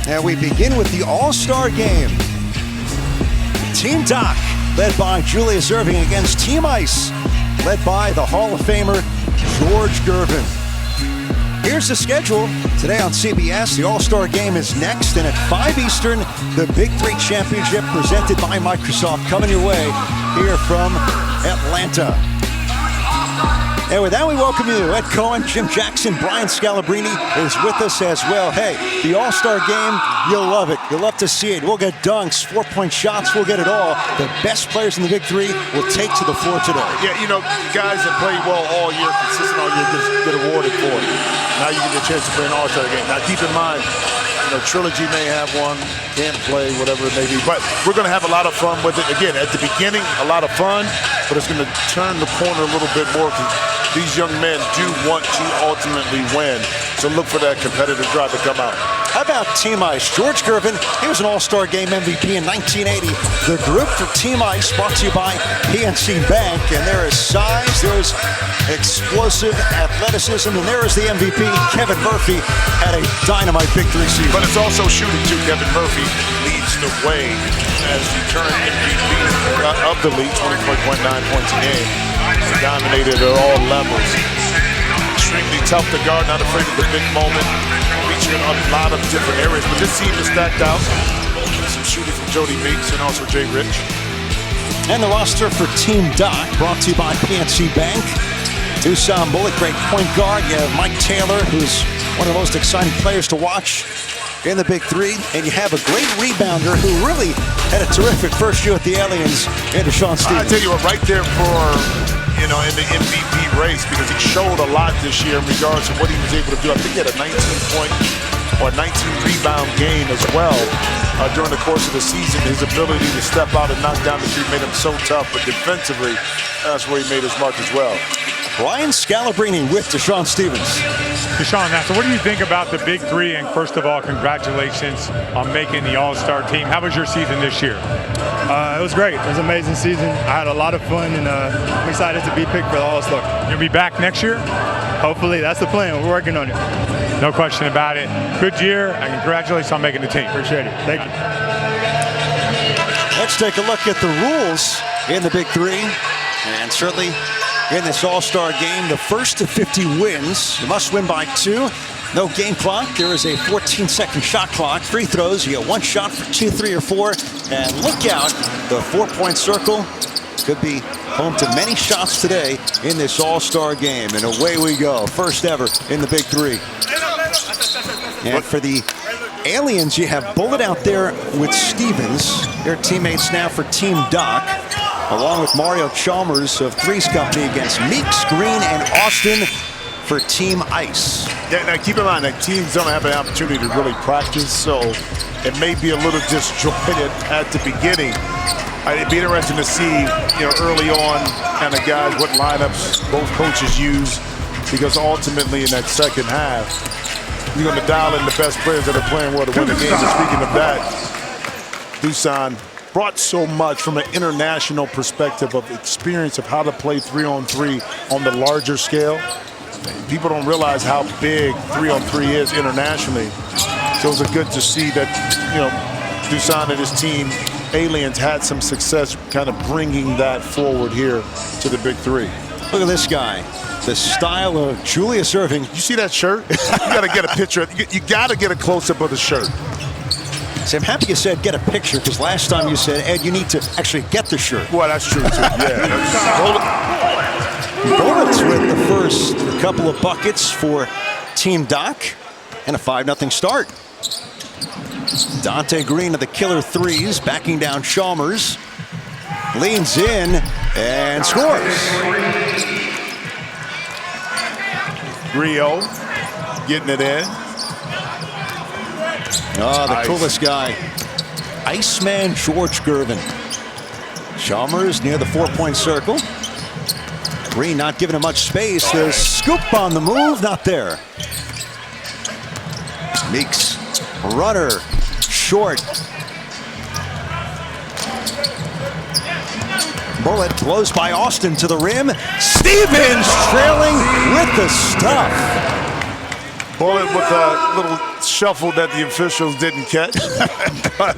And we begin with the All-Star game. Team Doc, led by Julius Erving, against Team Ice, led by the Hall of Famer George Gervin. Here's the schedule. Today on CBS, the All-Star game is next, and at 5 Eastern, the BIG3 Championship presented by Microsoft coming your way here from Atlanta. And with that, we welcome you. Ed Cohen, Jim Jackson, Brian Scalabrine is with us as well. Hey, the All-Star game, you'll love it. You'll love to see it. We'll get dunks, 4-point shots, we'll get it all. The best players in the BIG3 will take to the floor today. Yeah, you know, guys that play well all year, consistent all year, get awarded for it. Now you get a chance to play an All-Star game. Now keep in mind, you know, Trilogy may have one, can't play, whatever it may be, but we're going to have a lot of fun with it. Again, at the beginning, a lot of fun, but it's going to turn the corner a little bit more because these young men do want to ultimately win. So look for that competitive drive to come out. How about Team Ice? George Gervin, he was an All-Star Game MVP in 1980. The group for Team Ice brought to you by PNC Bank. And there is size, there is explosive athleticism, and there is the MVP, Kevin Murphy, had a dynamite BIG3 season. But it's also shooting too. Kevin Murphy leads the way as the current MVP of the league, 24.9 points a game. Dominated at all levels. Extremely tough to guard, not afraid of the big moment. Featuring a lot of different areas, but this team is stacked out. Some shooting from Jody Meeks and also Jay Rich. And the roster for Team Doc, brought to you by PNC Bank. Dusan Bullock, great point guard. You have Mike Taylor, who's one of the most exciting players to watch in the BIG3, and you have a great rebounder who really had a terrific first year with the Aliens, and Sean Stevens. I tell you what, right there for, you know, in the MVP race, because he showed a lot this year in regards to what he was able to do. I think he had a 19-point or 19-rebound game as well during the course of the season. His ability to step out and knock down the three made him so tough, but defensively, that's where he made his mark as well. Brian Scalabrine with Sean Stevens. Sean, now, so what do you think about the BIG3? And first of all, congratulations on making the All-Star team. How was your season this year? It was great. It was an amazing season. I had a lot of fun, and I'm excited to be picked for the All-Star. You'll be back next year? Hopefully. That's the plan. We're working on it. No question about it. Good year, and congratulations on making the team. Appreciate it. Thank you. Let's take a look at the rules in the BIG3. And certainly in this All-Star game, the first to 50 wins. You must win by 2. No game clock. There is a 14-second shot clock. Free throws, you get 1 shot for 2, 3, or 4. And look out, the 4-point circle could be home to many shots today in this All-Star game. And away we go, first ever in the BIG3. And for the Aliens, you have Bullet out there with Stevens. Their teammates now for Team Doc, along with Mario Chalmers of Three's Company against Meeks, Green, and Austin for Team Ice. Yeah, now keep in mind that teams don't have an opportunity to really practice, so it may be a little disjointed at the beginning. It'd be interesting to see, you know, early on kind of guys, what lineups both coaches use, because ultimately in that second half, you're going to dial in the best players that are playing well to win the game. And speaking of that, Dusan brought so much from an international perspective of experience of how to play 3-on-3 on the larger scale. People don't realize how big 3-on-3 is internationally. So it was good to see that, you know, Dusan and his team, Aliens, had some success kind of bringing that forward here to the BIG3. Look at this guy. The style of Julius Erving. You see that shirt? You got to get a picture. You got to get a close-up of the shirt. So I'm happy you said get a picture, because last time you said, Ed, you need to actually get the shirt. Well, that's true, too. Yeah. Bullets with the first couple of buckets for Team Doc, and a 5-0 start. Dante Green of the killer threes, backing down Chalmers. Leans in and scores. Rio getting it in. Oh, the coolest guy. Iceman George Gervin. Chalmers near the 4-point circle. Green not giving him much space. The scoop on the move, not there. Meeks, runner, short. Bullet blows by Austin to the rim. Stevens trailing with the stuff. Bullet with a little shuffle that the officials didn't catch. But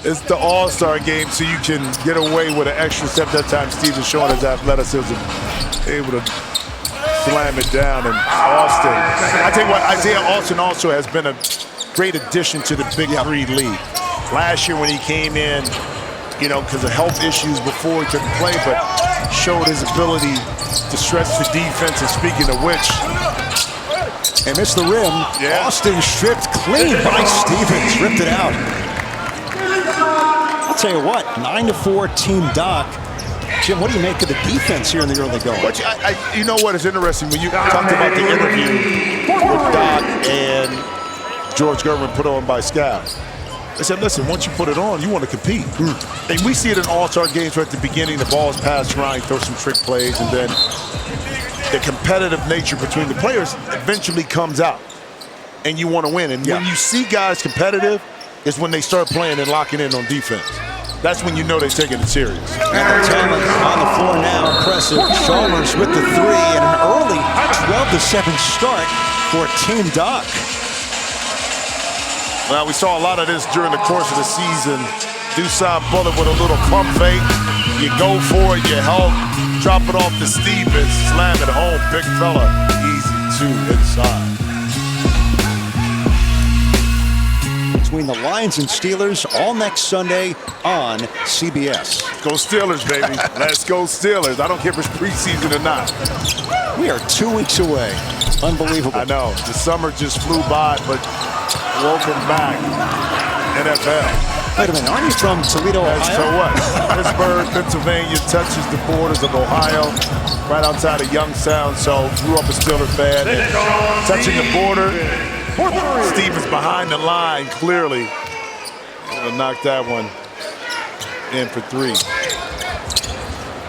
it's the All-Star game, so you can get away with an extra step. That time, Steven showing his athleticism, able to slam it down. And Austin, I tell you what, Isaiah Austin also has been a great addition to the Big 3 league. Last year when he came in, you know, because of health issues before he couldn't play, but showed his ability to stretch the defense. And speaking of which, and missed the rim. Yeah. Austin stripped clean by Stevens, ripped it out. I'll tell you what, 9-4 Team Doc. Jim, what do you make of the defense here in the early going? You know what is interesting when you talked about the interview with Doc and George Gervin put on by Scout. They said, listen, once you put it on, you want to compete. And we see it in all-star games where at the beginning the ball is passed around, you throw some trick plays, and then the competitive nature between the players eventually comes out, and you want to win. And when you see guys competitive is when they start playing and locking in on defense. That's when you know they're taking it serious. And the talent on the floor now, impressive. Chalmers with the 3 and an early 12-7 start for Team Doc. Well, we saw a lot of this during the course of the season. Dusan Bullet with a little pump fake. You go for it, you help, drop it off to Stevens, slam it home, big fella, easy 2 inside. Between the Lions and Steelers all next Sunday on CBS. Go Steelers, baby. Let's go Steelers. I don't care if it's preseason or not. We are 2 weeks away. Unbelievable. I know. The summer just flew by, but welcome back, NFL. Wait a minute, aren't you from Toledo, Ohio? So what? Pittsburgh, Pennsylvania touches the borders of Ohio, right outside of Youngstown, so grew up a Steelers fan. And touching the border, Stevens behind the line, clearly. Knock that one in for 3.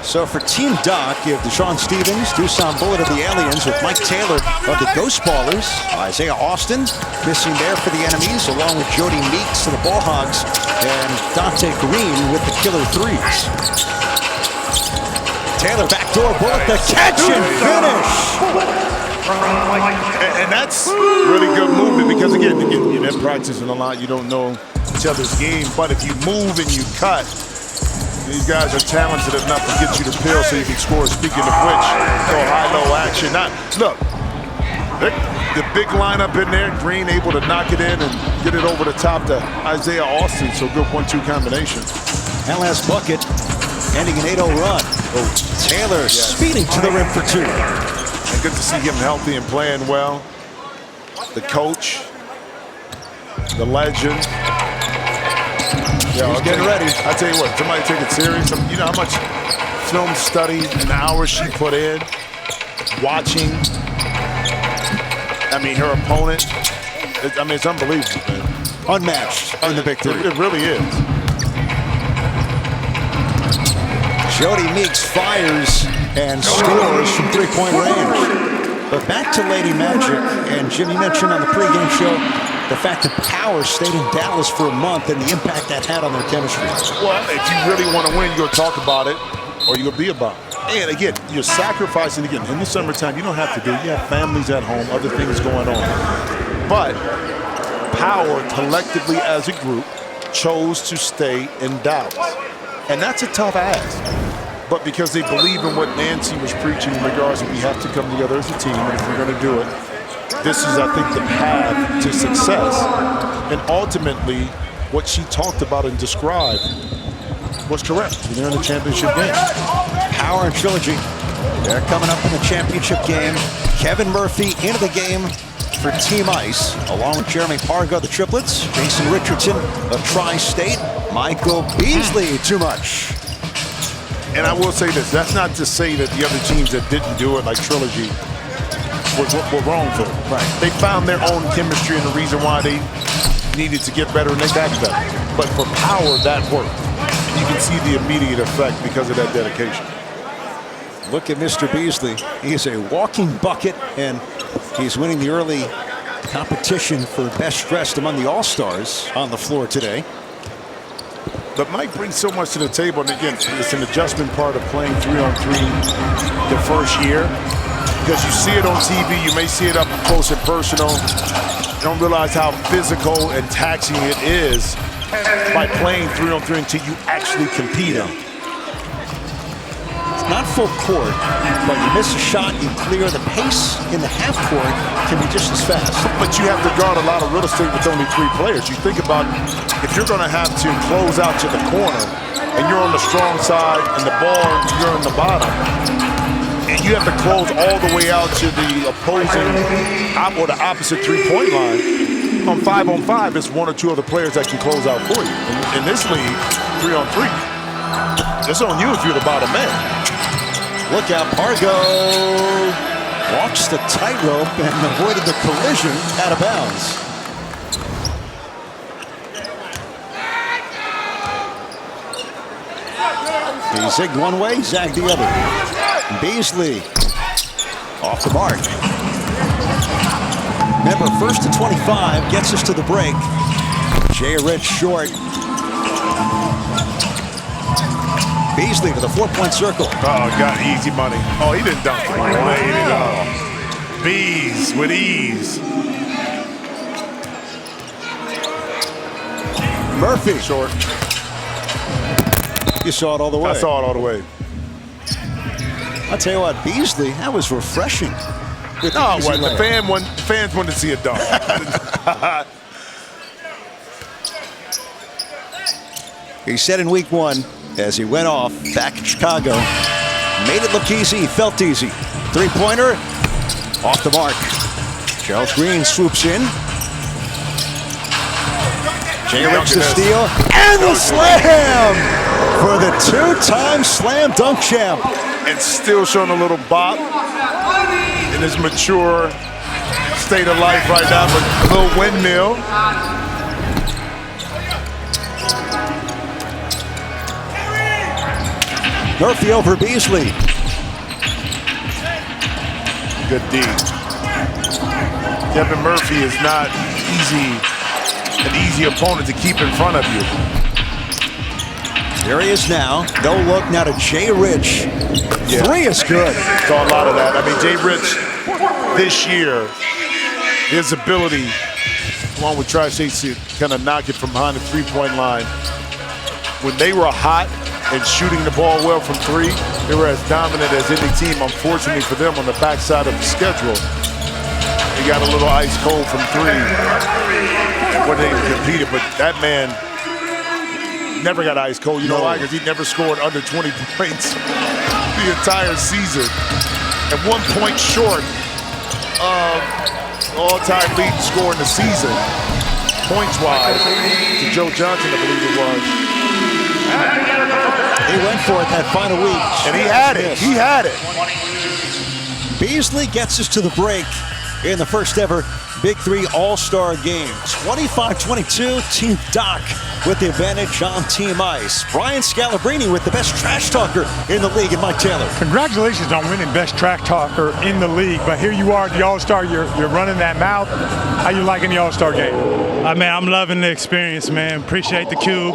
So for Team Doc, you have Deshaun Stevens, Dusan Bullet of the Aliens with Mike Taylor of the Ghost Ballers, Isaiah Austin missing there for the enemies, along with Jody Meeks of the Ball Hogs, and Dante Green with the Killer Threes. Taylor backdoor Bullet, the catch and finish. And that's really good movement because, again, you're in practicing a lot. You don't know each other's game. But if you move and you cut, these guys are talented enough to get you the pill so you can score. Speaking of which, go high-low action. Look, the big lineup in there. Green able to knock it in and get it over the top to Isaiah Austin. So good 1-2 combination. That last bucket ending an 8-0 run. Taylor speeding to the rim for 2. And good to see him healthy and playing well. The coach, the legend. He's getting ready. I tell you what, somebody take it serious. You know how much film study and hours she put in, watching. I mean, her opponent. It's unbelievable, man. Unmatched in the Big 3. It really is. Jody Meeks fires and scores from 3-point range. But back to Lady Magic, and Jim, you mentioned on the pregame show the fact that Power stayed in Dallas for a month and the impact that had on their chemistry. Well, if you really want to win, you're going to talk about it or you're going to be about it. And again, you're sacrificing, again, in the summertime, you don't have to do it. You have families at home, other things going on. But Power, collectively as a group, chose to stay in Dallas. And that's a tough ask. But because they believe in what Nancy was preaching in regards to we have to come together as a team, and if we're going to do it, this is, I think, the path to success. And ultimately, what she talked about and described was correct. They're in the championship game. Power and Trilogy, they're coming up in the championship game. Kevin Murphy into the game for Team Ice, along with Jeremy Pargo, the triplets, Jason Richardson of Tri-State, Michael Beasley, too much. And I will say this, that's not to say that the other teams that didn't do it, like Trilogy, were wrong for it. Right. They found their own chemistry and the reason why they needed to get better and they got better. But for Power, that worked. And you can see the immediate effect because of that dedication. Look at Mr. Beasley. He is a walking bucket, and he's winning the early competition for best dressed among the All-Stars on the floor today. But Mike brings so much to the table, and again, it's an adjustment part of playing 3-on-3 the first year. Because you see it on TV, you may see it up close and personal. don't realize how physical and taxing it is by playing 3-on-3 until you actually compete in. It's not full court, but you miss a shot, you clear. The pace in the half court can be just as fast. But you have to guard a lot of real estate with only 3 players. You think about if you're going to have to close out to the corner and you're on the strong side and the ball, you're on the bottom, and you have to close all the way out to the opposing or the opposite 3-point line. On 5-on-5, it's 1 or 2 other players that can close out for you. In this league, 3-on-3, it's on you if you're the bottom man. Look out, Pargo walks the tightrope and avoided the collision out of bounds. He zigged one way, zagged the other. Beasley off the mark. Remember, 1st and 25 gets us to the break. Jay Rich short. Beasley to the 4-point circle. Oh, got easy money. Oh, he didn't dunk it. Laid it up. Bees with ease. Murphy short. You saw it all the way. I saw it all the way. I'll tell you what, Beasley, that was refreshing. No, what? The fans wanted to see a dunk. He said in week 1, as he went off back in Chicago, made it look easy, he felt easy. 3-pointer, off the mark. Charles Green swoops in. Jay Rich the steal, and the slam for the 2-time slam dunk champ. And still showing a little bop in his mature state of life right now, but a little windmill. Murphy over Beasley. Good D. Kevin Murphy is not an easy opponent to keep in front of you. There he is now. No look now to Jay Rich. Yeah. 3 is good. Saw a lot of that. I mean, Jay Rich this year, his ability, along with Trash Chase, to kind of knock it from behind the 3-point line. When they were hot and shooting the ball well from 3, they were as dominant as any team. Unfortunately for them, on the backside of the schedule, they got a little ice cold from 3 when they competed. But that man never got ice cold. You know why? Because he never scored under 20 points the entire season. And 1 point short of all-time leading score in the season, points-wise, to Joe Johnson, I believe it was. He went for it that final week. And he had it. He had it. Beasley gets us to the break in the first ever Big 3 All-Star game. 25-22, Team Doc with the advantage on Team Ice. Brian Scalabrine with the best trash talker in the league, and Mike Taylor. Congratulations on winning best trash talker in the league, but here you are at the All-Star, you're running that mouth. How you liking the All-Star game? Man, I'm loving the experience, man. Appreciate the Cube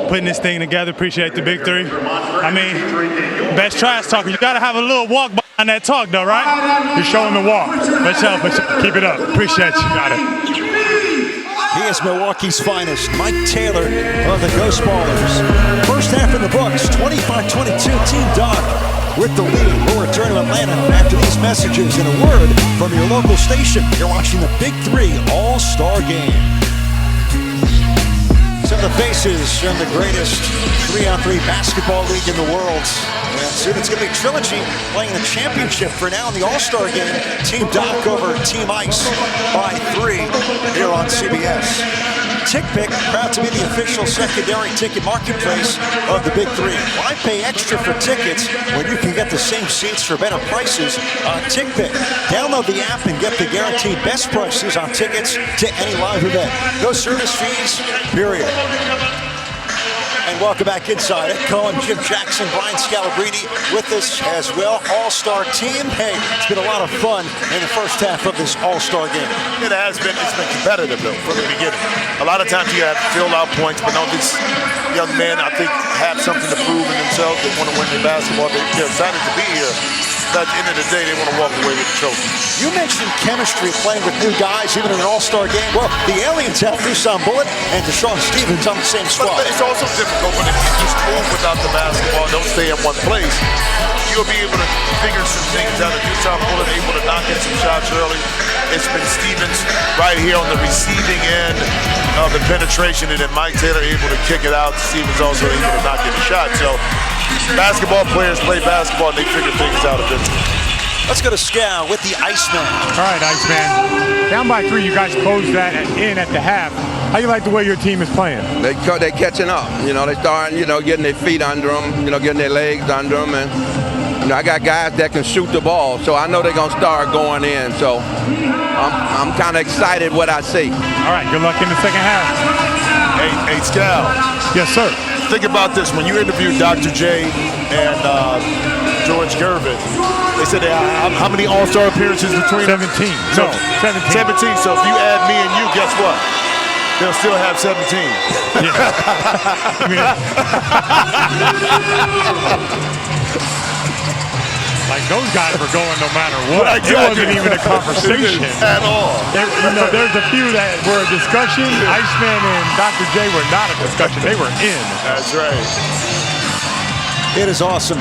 putting this thing together. Appreciate the Big 3. I mean, best trash talker. You got to have a little walk behind that talk, though, right? You're showing the walk. For sure. Keep it up. Appreciate you. Got it. He is Milwaukee's finest, Mike Taylor of the Ghost Ballers. First half in the books, 25-22, Team Doc with the lead. We'll return to Atlanta after these messages and a word from your local station. You're watching the Big 3 All-Star Game. Some of the faces from the greatest 3-on-3 basketball league in the world. And soon it's going to be Trilogy playing the championship for now in the All-Star game. Team Doc over Team Ice by 3 here on CBS. TickPick, proud to be the official secondary ticket marketplace of the Big 3. Why pay extra for tickets when you can get the same seats for better prices on TickPick? Download the app and get the guaranteed best prices on tickets to any live event. No service fees, period. And welcome back inside. Ed Cohen, Jim Jackson, Brian Scalabrine with us as well. All-Star team. Hey, it's been a lot of fun in the first half of this All-Star game. It has been. It's been competitive, though, from the beginning. A lot of times you have filled out points, but no, these young men, I think, have something to prove in themselves. They want to win their basketball. They're excited to be here. but at the end of the day, they want to walk away with the trophy. You mentioned chemistry playing with new guys, even in an all-star game. Well, the Aliens have Tucson Bullet and Deshaun Stevens on the same squad. But it's also difficult when you just move without the basketball, don't stay in one place. You'll be able to figure some things out. Tucson Bullet able to knock in some shots early. It's been Stevens right here on the receiving end of the penetration, and then Mike Taylor able to kick it out. Stevens also able to knock in a shot. So basketball players play basketball and they figure things out eventually. Let's go to Scal with the Iceman. All right, Iceman. Down by 3, you guys closed that in at the half. How you like the way your team is playing? They catching up. You know, they starting, getting their feet under them, getting their legs under them. And, I got guys that can shoot the ball, so I know they're going to start going in. So I'm kind of excited what I see. All right, good luck in the second half. Hey, Scal. Yes, sir. Think about this. When you interviewed Dr. J and George Gervin, they said how many All-Star appearances between 17. So, No, 17. 17. So if you add me and you, guess what? They'll still have 17. Like, those guys were going no matter what. It wasn't even a conversation. At all. There's a few that were a discussion. Iceman and Dr. J were not a discussion. They were in. That's right. It is awesome.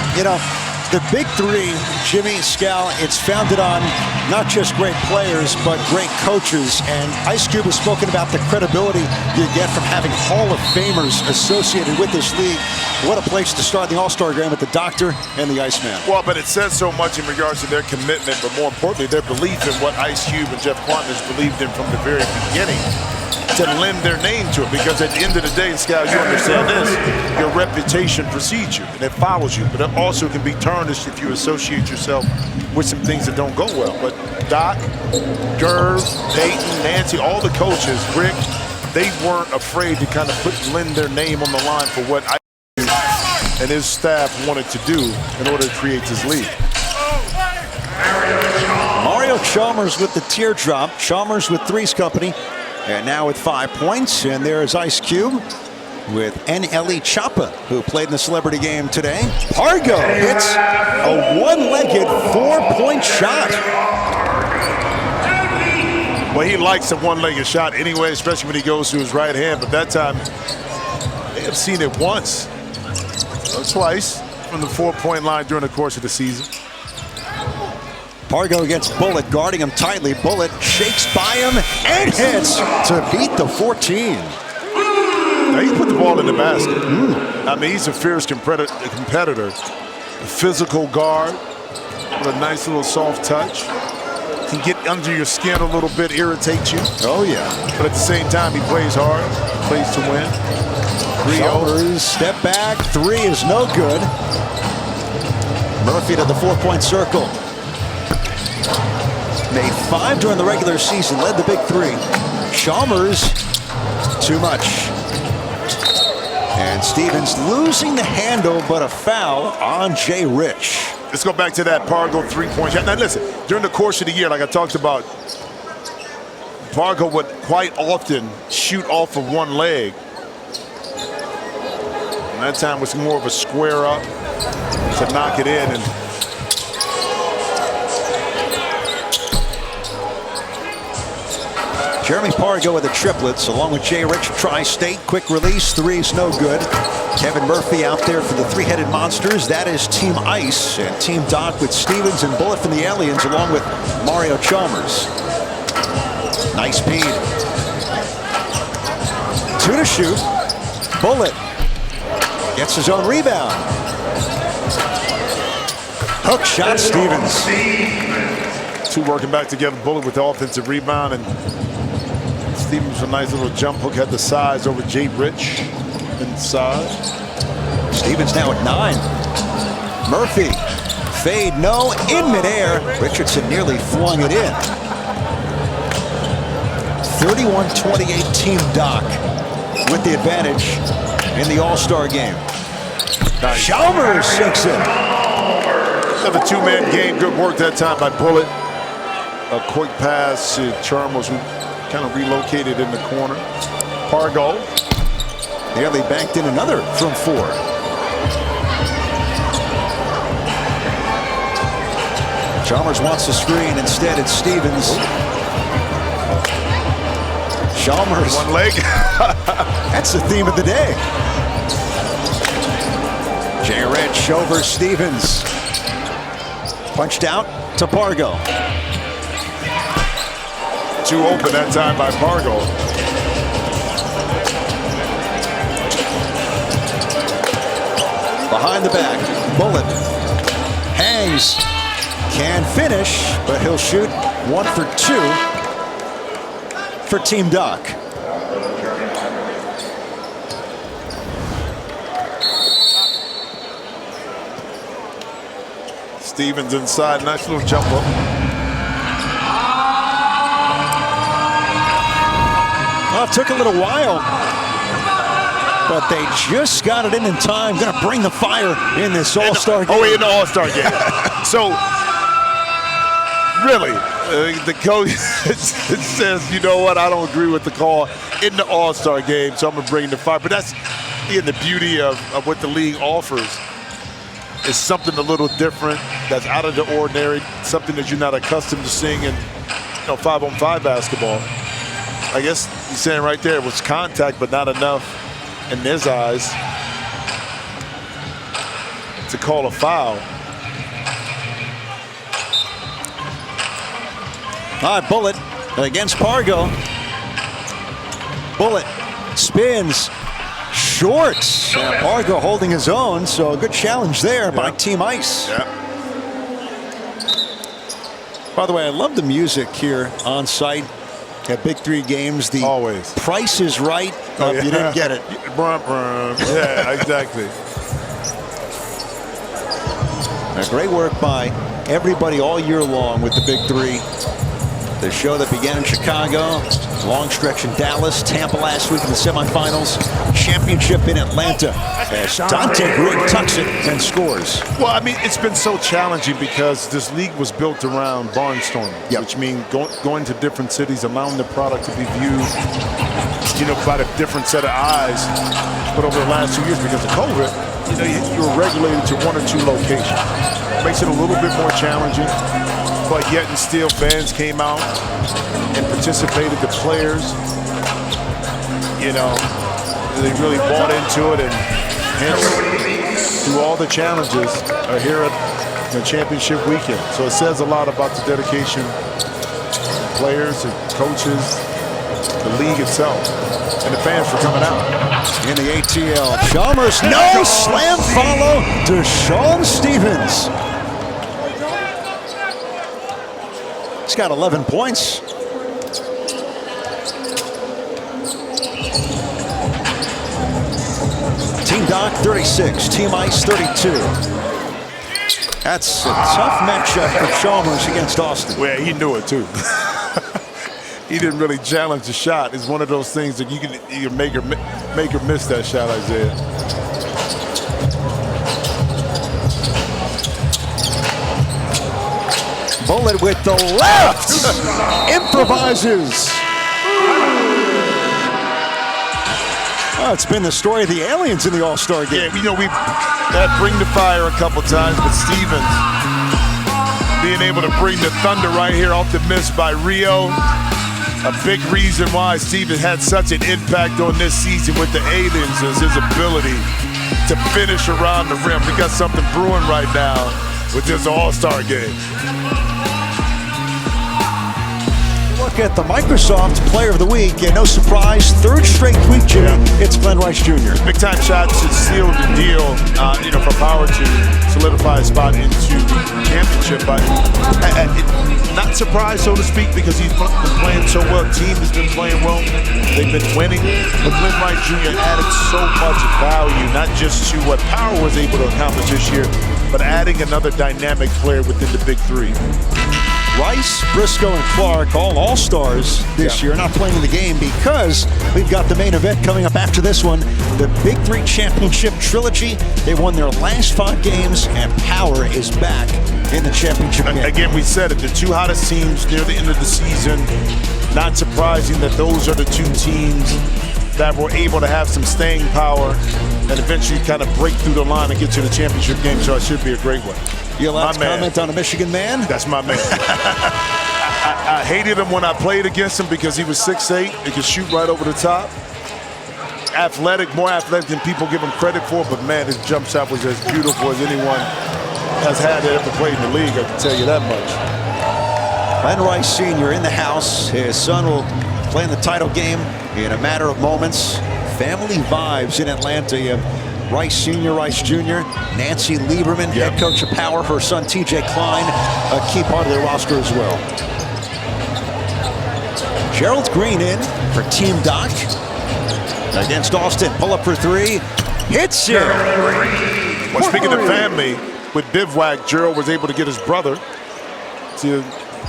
The Big 3, Jimmy, Scal, it's founded on not just great players, but great coaches. And Ice Cube has spoken about the credibility you get from having Hall of Famers associated with this league. What a place to start the All-Star game with the Doctor and the Iceman. Well, but it says so much in regards to their commitment, but more importantly, their belief in what Ice Cube and Jeff Quanton has believed in from the very beginning, to lend their name to it. Because at the end of the day, Scal, you understand this, your reputation precedes you and it follows you, but it also can be tarnished if you associate yourself with some things that don't go well. But Doc, Gerv, Peyton, Nancy, all the coaches, Rick, they weren't afraid to kind of lend their name on the line for what Ice Cube and his staff wanted to do in order to create this league. Mario Chalmers with the teardrop. Chalmers with Three's Company. And now with 5 points. And there's Ice Cube with NLE Choppa, who played in the celebrity game today. Pargo hits a one-legged 4-point shot. Well, he likes a one-legged shot anyway, especially when he goes to his right hand. But that time, they have seen it once or twice from the 4-point line during the course of the season. Pargo against Bullet, guarding him tightly. Bullet shakes by him and hits to beat the 14. Now, he put the ball in the basket. I mean, he's a fierce competitor. A physical guard with a nice little soft touch. Can get under your skin a little bit, irritate you. Oh, yeah. But at the same time, he plays hard, plays to win. Chalmers, step back, 3 is no good. Murphy to the 4-point circle. Made 5 during the regular season, led the Big 3. Chalmers, too much. And Stevens losing the handle, but a foul on Jay Rich. Let's go back to that Pargo 3-point shot. Now listen, during the course of the year, like I talked about, Pargo would quite often shoot off of one leg. And that time was more of a square up to knock it in. And Jeremy Pargo with the triplets, along with Jay Rich, Tri-State. Quick release, 3's no good. Kevin Murphy out there for the three-headed monsters. That is Team Ice and Team Doc with Stevens and Bullet from the Aliens, along with Mario Chalmers. Nice speed. 2 to shoot. Bullet gets his own rebound. Hook shot, Stevens. 2 working back together. Bullet with the offensive rebound, and Stevens with a nice little jump hook, had the size over Jay Rich inside. Stevens now at 9. Murphy, fade, no, in midair. Richardson nearly flung it in. 31-28 Team Doc with the advantage in the All-Star game. Nice. Chalmers sinks it. Another 2-man game. Good work that time by Bullet. A quick pass to Chalmers, who kind of relocated in the corner. Pargo nearly banked in another from 4. Chalmers wants the screen. Instead, it's Stevens. Chalmers. One leg. That's the theme of the day. Jay Rich over Stevens. Punched out to Pargo. Too open that time by Pargo. Behind the back, Bullet hangs, can finish, but he'll shoot 1 for 2 for Team Doc. Stevens inside, nice little jump up. Well, it took a little while, but they just got it in time. Going to bring the fire in this All-Star game. Oh, in the All-Star game. So, really, the coach says, you know what, I don't agree with the call in the All-Star game, so I'm going to bring the fire. But that's the beauty of what the league offers. It's something a little different that's out of the ordinary, something that you're not accustomed to seeing in 5-on-5 basketball. I guess he's saying right there it was contact, but not enough in his eyes to call a foul. All right, Bullet against Pargo. Bullet spins, shorts. And Pargo holding his own, so a good challenge there by Team Ice. Yeah. By the way, I love the music here on site at Big 3 games. The Always. Price is Right. Oh, you didn't get it. Yeah, exactly. Great work by everybody all year long with the Big 3. The show that began in Chicago, long stretch in Dallas, Tampa last week in the semifinals, championship in Atlanta as Dante Grigg tucks it and scores. Well, I mean, it's been so challenging because this league was built around barnstorming, which means going to different cities, allowing the product to be viewed, by a different set of eyes. But over the last 2 years, because of COVID, you were regulated to 1 or 2 locations. Makes it a little bit more challenging. But yet and still, fans came out and participated. The players, they really bought into it, and hence, through all the challenges, are here at the championship weekend. So it says a lot about the dedication of players and coaches, the league itself, and the fans for coming out. In the ATL, Chalmers, no slam follow to Sean Stevens. He's got 11 points. Team Doc 36, Team Ice 32. That's a tough matchup for Chalmers against Austin. Well, he knew it too. He didn't really challenge the shot. It's one of those things that you can make or miss that shot, Isaiah. Bullet with the left. Improvises. Oh, it's been the story of the aliens in the All-Star game. Yeah, we've had Bring the Fire a couple times, but Stevens being able to bring the thunder right here off the miss by Rio. A big reason why Stevens had such an impact on this season with the aliens is his ability to finish around the rim. We got something brewing right now with this All-Star game. Look at the Microsoft Player of the Week, and no surprise, third straight week, Jimmy, it's Glenn Rice Jr. Big time shots to seal the deal, for Power to solidify a spot into the championship. But not surprised, so to speak, because he's been playing so well. Team has been playing well. They've been winning. But Glenn Rice Jr. added so much value, not just to what Power was able to accomplish this year, but adding another dynamic player within the Big 3. Rice, Briscoe, and Clark, all All-Stars this year, not playing in the game because we've got the main event coming up after this one. The Big 3 Championship Trilogy. They won their last 5 games, and Power is back in the championship game. Again, we said it, the 2 hottest teams near the end of the season. Not surprising that those are the 2 teams that were able to have some staying power and eventually kind of break through the line and get to the championship game, so it should be a great one. You allowed to comment on a Michigan man? That's my man. I hated him when I played against him because he was 6'8". He could shoot right over the top. Athletic, more athletic than people give him credit for, but man, his jump shot was as beautiful as anyone has had that ever played in the league, I can tell you that much. Glenn Rice Sr. in the house. His son will play in the title game in a matter of moments. Family vibes in Atlanta. You have Rice Sr., Rice Jr., Nancy Lieberman, head coach of Power, her son TJ Klein, a key part of their roster as well. Gerald Green in for Team Doc against Austin. Pull up for three. Hits it. Well, speaking of family, with Bivouac, Gerald was able to get his brother to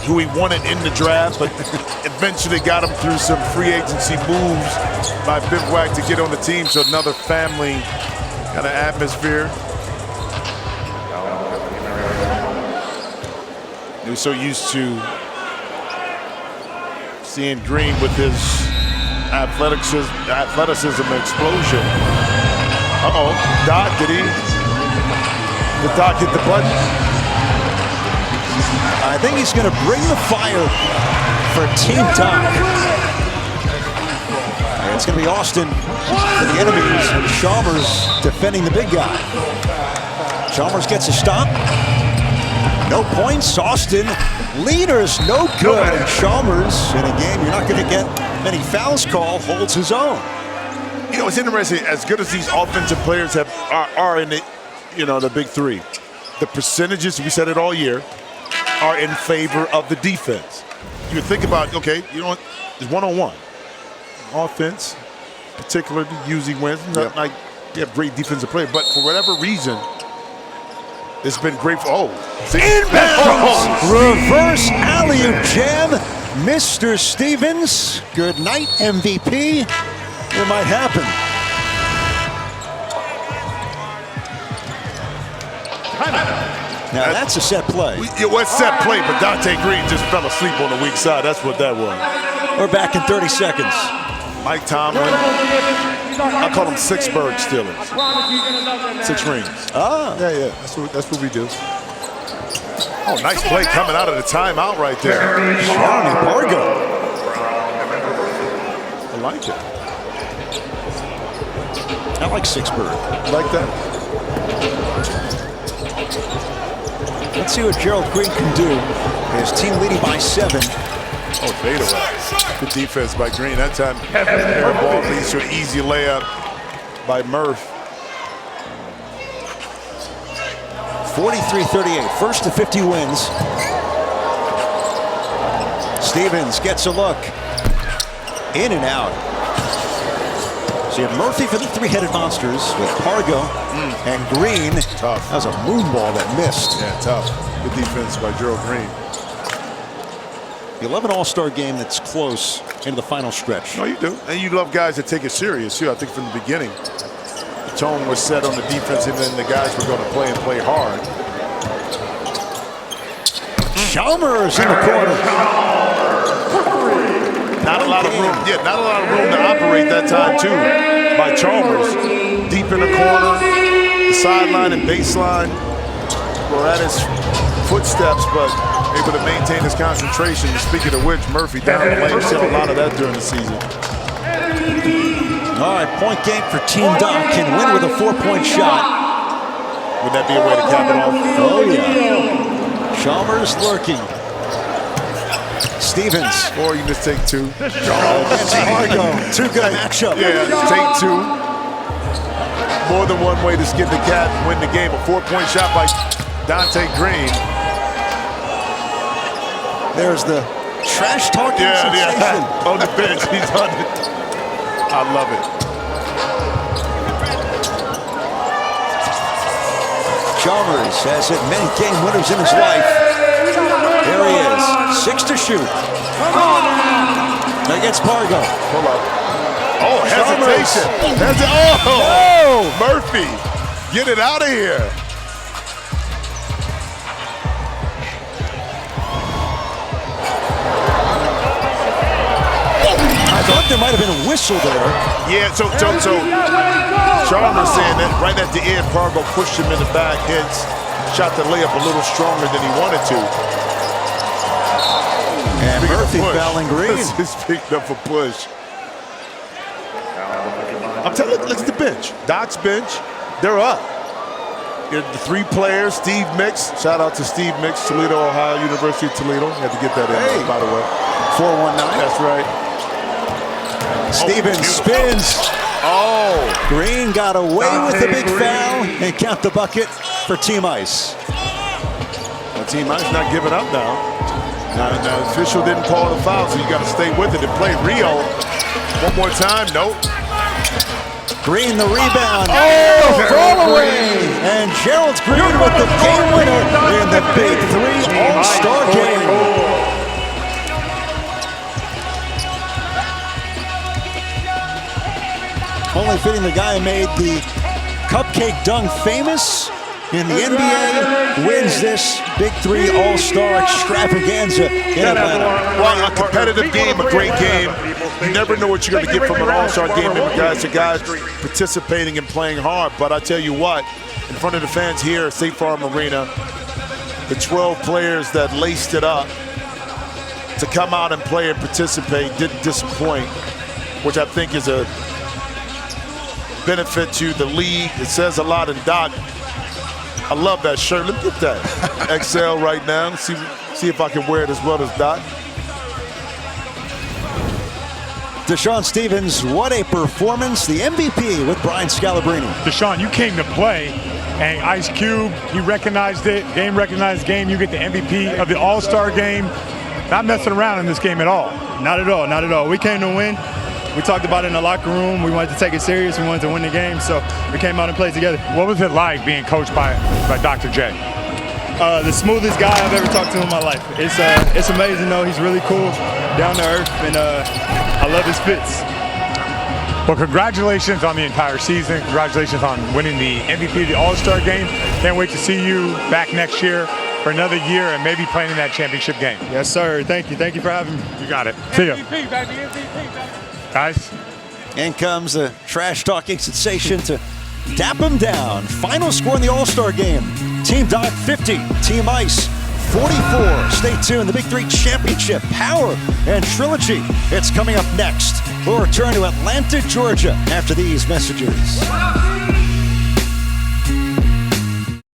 who he wanted in the draft, but eventually got him through some free agency moves by Bivouac to get on the team. So another family kind of atmosphere. He was so used to seeing Green with his athleticism and explosion. Uh-oh, Doc, did Doc hit the button? I think he's going to bring the fire for Team Doc. And it's going to be Austin for the enemies, and Chalmers defending the big guy. Chalmers gets a stop. No points. Austin leaders, no good. And Chalmers, in a game you're not going to get many fouls called, holds his own. You know, it's interesting. As good as these offensive players are in the, the big three, the percentages, we said it all year, are in favor of the defense. You think about, okay, it's one-on-one. Offense, particularly, usually wins. Not like you have great defensive players, but for whatever reason, it's been great for, inbounds! Reverse alley-oop jam. Mr. Stevens, good night, MVP. It might happen. Now that's a set play. It was set play, but Dante Green just fell asleep on the weak side. That's what that was. We're back in 30 seconds. Mike Tomlin. I call them Sixburg Steelers. 6 rings. Ah. Yeah. That's what we do. Oh, nice play coming out of the timeout right there. Shawnee Pargo. I like it. I like Sixburg. Like that. Let's see what Gerald Green can do. His team leading by 7. Oh, fadeaway. Good defense by Green. That time, air ball leads to an easy layup by Murph. 43-38. First to 50 wins. Stevens gets a look. In and out. So you have Murphy for the three-headed monsters with Pargo and Green. Tough. That was a moon ball that missed. Yeah, tough. Good defense by Gerald Green. The 11 All-Star game that's close into the final stretch. No, you do. And you love guys that take it serious, too. I think from the beginning, the tone was set on the defense, and then the guys were going to play and play hard. Chalmers in the corner. Not a lot of room. Yeah, not a lot of room to operate that time, too, by Chalmers. Deep in the corner, the sideline and baseline were at his footsteps, but able to maintain his concentration. Speaking of which, Murphy down the lane, said a lot of that during the season. All right, point game for Team Doc. Can win with a 4-point shot. Would that be a way to cap it off? Oh, yeah. Chalmers lurking. Stevens. Or you just take 2. Against Pargo. 2 good matchup. Yeah, take 2. More than one way to skin the cat and win the game. A 4-point shot by Dante Green. There's the trash talking sensation. On the bench, he's on it. I love it. Chalmers has hit many game winners in his life. There he is, 6 to shoot. Against Pargo. Pull up. Oh, hesitation. Murphy, get it out of here. I thought there might have been a whistle there. Yeah, so Chalmers saying that right at the end, Pargo pushed him in the back, hits. shot the layup a little stronger than he wanted to. And Murphy fouling Green. He's picked up a push. I'm telling you, look at the bench. Doc's bench, they're up. The three players, Steve Mix. Shout out to Steve Mix, Toledo, Ohio, University of Toledo. Had to get that in, by the way. 419. That's right. Stevens spins. Oh. Green got away with the big foul and count the bucket for Team Ice. Well, Team Ice not giving up now. Now, the official didn't call the foul, so you got to stay with it and play. Rio, one more time, nope. Green the rebound. Oh, throw away. And Gerald Green with the game winner in the BIG3 All-Star game. Only fitting the guy who made the cupcake dunk famous in the NBA wins this BIG3 All-Star extravaganza in Atlanta. Well, a competitive game, a great game. You never know what you're going to get from an All-Star game in regards to guys participating and playing hard. But I tell you what, in front of the fans here at State Farm Arena, the 12 players that laced it up to come out and play and participate didn't disappoint, which I think is a benefit to the league. It says a lot. And Doc, I love that shirt. Let me get that XL right now. See if I can wear it as well as Doc. Deshaun Stevens, what a performance. The MVP with Brian Scalabrine. Deshaun, you came to play, and Ice Cube, he recognized it. Game recognized game. You get the MVP of the All-Star game. Not messing around in this game at all. Not at all, not at all. We came to win. We talked about it in the locker room. We wanted to take it serious. We wanted to win the game, so we came out and played together. What was it like being coached by Dr. J? The smoothest guy I've ever talked to in my life. It's amazing, though. He's really cool, down to earth, and I love his fits. Well, congratulations on the entire season. Congratulations on winning the MVP of the All-Star game. Can't wait to see you back next year for another year and maybe playing in that championship game. Yes, sir. Thank you. Thank you for having me. You got it. See ya. MVP, baby, MVP, baby. Guys. In comes the trash-talking sensation to dap him down. Final score in the All-Star game. Team Doc 50, Team Ice 44. Stay tuned. The BIG3 Championship, Power, and Trilogy. It's coming up next. We'll return to Atlanta, Georgia after these messages.